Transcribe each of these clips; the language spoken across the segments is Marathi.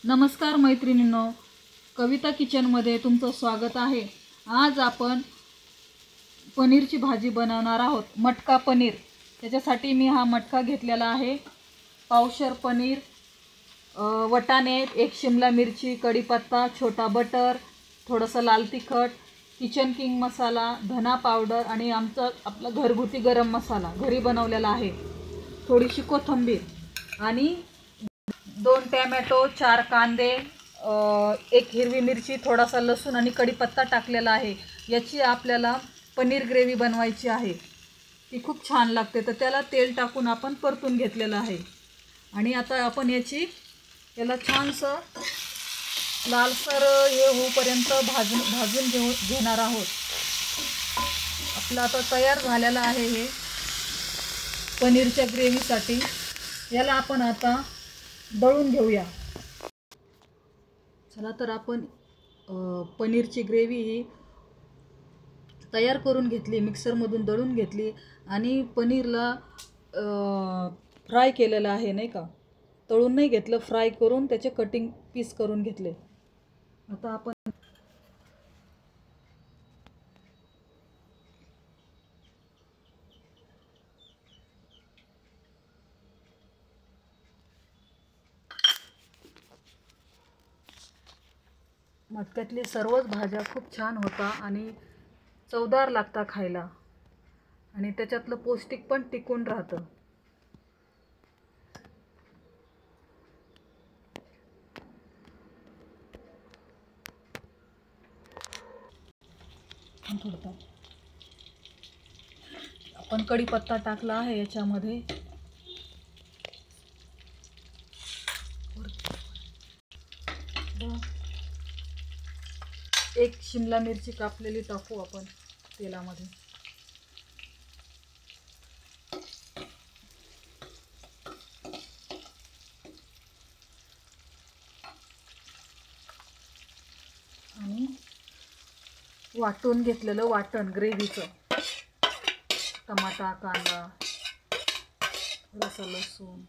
नमस्कार मैत्रिणींनो, कविता किचनमध्ये तुमचं स्वागत आहे। आज आपण पनीरची भाजी बनवणार आहोत, मटका पनीर। त्याच्यासाठी मी हा मटका घेतलेला आहे। पावशर पनीर, वटाणे, एक शिमला मिरची, कढीपत्ता, छोटा बटर, थोडंसं लाल तिखट, किचन किंग मसाला, धना पावडर आणि आपला घरगुती गरम मसाला घरी बनवलेला आहे, थोडीशी कोथिंबीर आणि 2 टोमॅटो, 4 कांदे, एक हिरवी मिरची, थोडासा लसूण आणि कढीपत्ता टाकलेला आहे। याची आपल्याला पनीर ग्रेव्ही बनवायची आहे, ती खूप छान लागते। तर त्याला तेल टाकून आपण परतून घेतलेलं आहे आणि आता आपण याला छानसं लालसर हे होईपर्यंत भाजून घेणार आहोत। आपलं आता तयार झालेलं आहे हे पनीरच्या ग्रेव्हीसाठी। याला आपण आता दळून घेऊया। चला तर आपण पनीरची ग्रेव्ही ही तयार करून घेतली, मिक्सरमधून दळून घेतली आणि पनीरला फ्राय केलेलं आहे, नाही का, तळून नाही घेतलं, फ्राय करून त्याचे कटिंग पीस करून घेतले। आता आपण मटक्यातली सर्वच भाज्या खूप छान होता आणि चवदार लागता खायला आणि त्याच्यातलं पौष्टिक पण टिकून राहतं। आपण कढीपत्ता टाकला आहे याच्यामध्ये, एक शिमला मिरची कापलेली टाकू आपण तेलामध्ये। आणि वाटून घेतलेलं वाटण ग्रेव्हीचं, टमाटा, कांदा, थोडासा लसूण,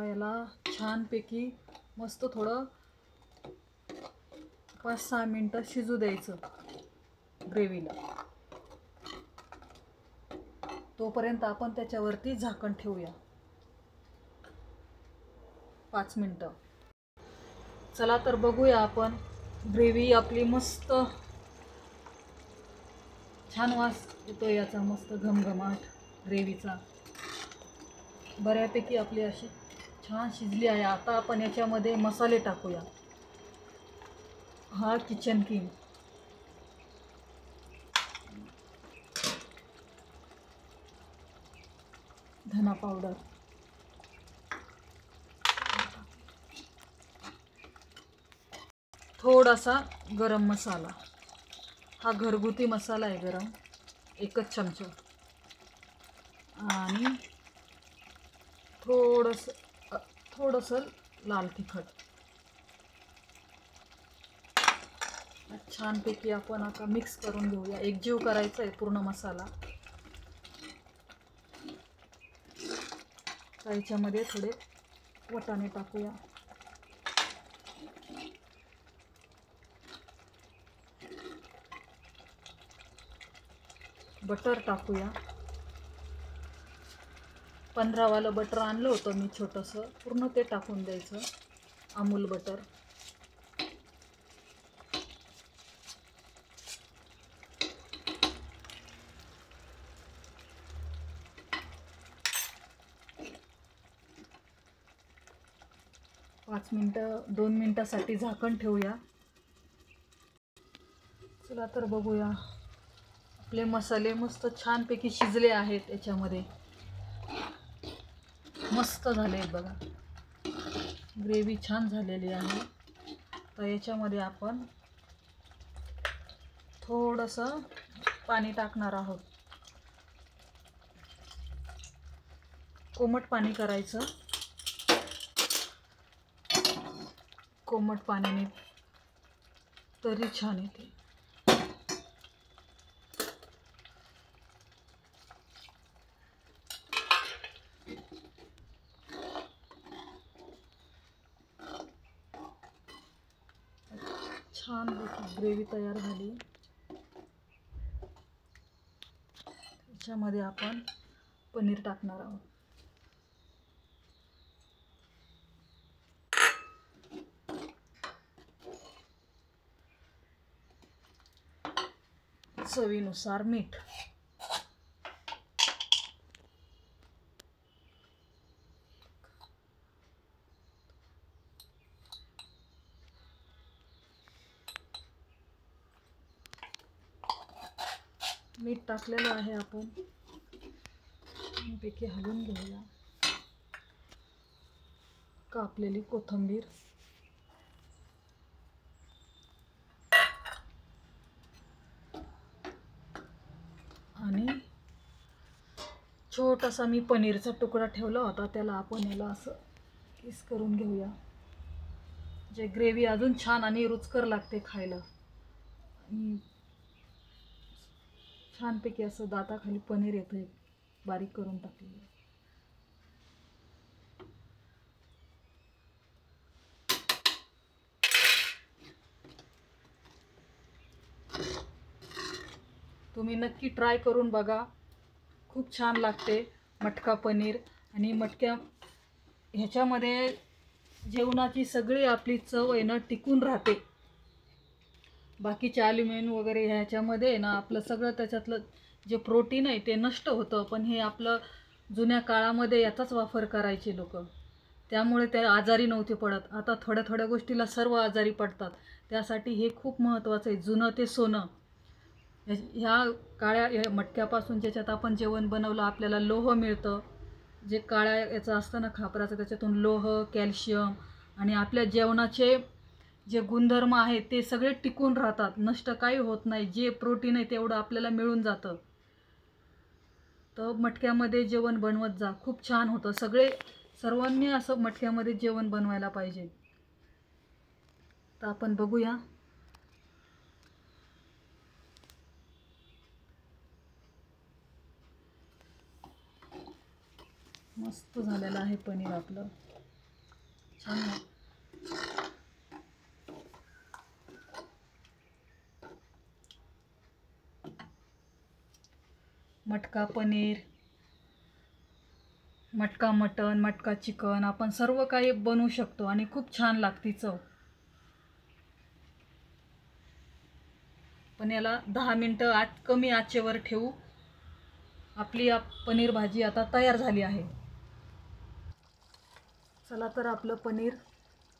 याला छानपैकी मस्त थोडं 5-6 मिनटं शिजू द्यायचं ग्रेव्हीला। तोपर्यंत आपण त्याच्यावरती झाकण ठेवूया 5 मिनटं। चला तर बघूया आपण, ग्रेव्ही आपली मस्त छान वास येतो याचा, मस्त घमघमाट ग्रेव्हीचा, बऱ्यापैकी आपली अशी छान शिजली आहे। आता आपण याच्यामध्ये मसाले टाकूया। हा किचन किंग, धना पावडर, थोडासा गरम मसाला, हा घरगुती मसाला आहे गरम, 1 चमचा, आणि थोडंसं लाल तिखट। छानपैकी आपण आता मिक्स करून घेऊया, एकजीव करायचं आहे पूर्ण मसाला। याच्यामध्ये थोडे वटाणे टाकूया, बटर टाकूया। 15 वालं बटर आणलं होतं मी छोटंसं, पूर्ण ते टाकून द्यायचं, अमूल बटर। पाच मिनटं 2 मिनटासाठी झाकण ठेवूया। चला तर बघूया, आपले मसाले मस्त छानपैकी शिजले आहेत, याच्यामध्ये मस्त झाले आहेत बघा, ग्रेव्ही छान झालेली आहे। तर याच्यामध्ये आपण थोडंसं पाणी टाकणार आहोत, कोमट पाणी करायचं, कोमट पाण्याने तरी छान येते. छान ग्रेव्ही तयार झाली. त्याच्यामध्ये आपण पनीर टाकणार आहोत. चवीनुसार मीठ. मीठ टाकलेलं आहे आपण. पैकी हलवून घेऊया. कापलेली कोथिंबीर आणि छोटासा मी पनीरचा तुकडा ठेवला होता, त्याला आपण याला असं किस करून घेऊया. जे ग्रेव्ही अजून छान आणि रुचकर लागते खायला. आणि छानपैकी असं दाताखाली पनीर येतं बारीक करून टाकलेलं. तुम्ही नक्की ट्राय करून बघा. खूप छान लागते मटका पनीर. आणि ह्याच्यामध्ये जेवणाची सगळी आपली चव आहे ना टिकून राहते. बाकीचे ॲल्युमिनियम वगैरे ह्याच्यामध्ये आहे ना आपलं सगळं त्याच्यातलं जे प्रोटीन आहे ते नष्ट होतं. पण हे आपलं जुन्या काळामध्ये याचाच वापर करायचे लोक, त्यामुळे ते आजारी नव्हते पडत. आता थोड्या थोड्या गोष्टीला सर्व आजारी पडतात. त्यासाठी हे खूप महत्त्वाचं आहे. जुनं ते सोनं. ह्या काळ्या मटक्यापासून ज्याच्यात आपण जेवण बनवलं आपल्याला लोह मिळतं. जे काळ्या याचं असतं ना खापराचं, त्याच्यातून लोह, कॅल्शियम आणि आपल्या जेवणाचे जे गुणधर्म आहेत ते सगळे टिकून राहतात. नष्ट काही होत नाही. जे प्रोटीन आहे तेवढं आपल्याला मिळून जातं. तर मटक्यामध्ये जेवण बनवत जा. खूप छान होतं. सर्वांनी असं मटक्यामध्ये जेवण बनवायला पाहिजे. तर आपण बघूया. मस्त झालेलं आहे पनीर आपलं. छान. मटका पनीर, मटका मटण, मटका चिकन आपण सर्व काही बनवू शकतो आणि खूप छान लागते चव. पण याला 10 मिनटं कमी आचेवर ठेवू. आपली पनीर भाजी आता तयार झाली आहे. चला तर आपलं पनीर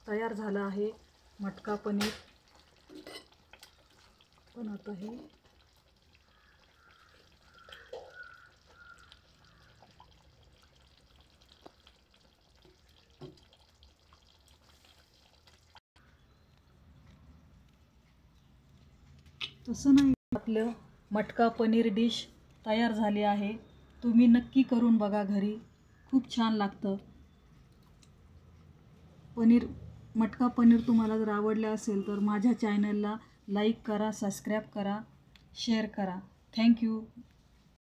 तयार झालं आहे. मटका पनीर. पण आता हे तसं नाही. आपलं मटका पनीर डिश तयार झाली आहे. तुम्ही नक्की करून बघा घरी. खूप छान लागतं पनीर. मटका पनीर तुम्हाला जर आवडलं असेल तर माझ्या चॅनलला लाईक करा, सबस्क्राईब करा, शेअर करा. थँक्यू.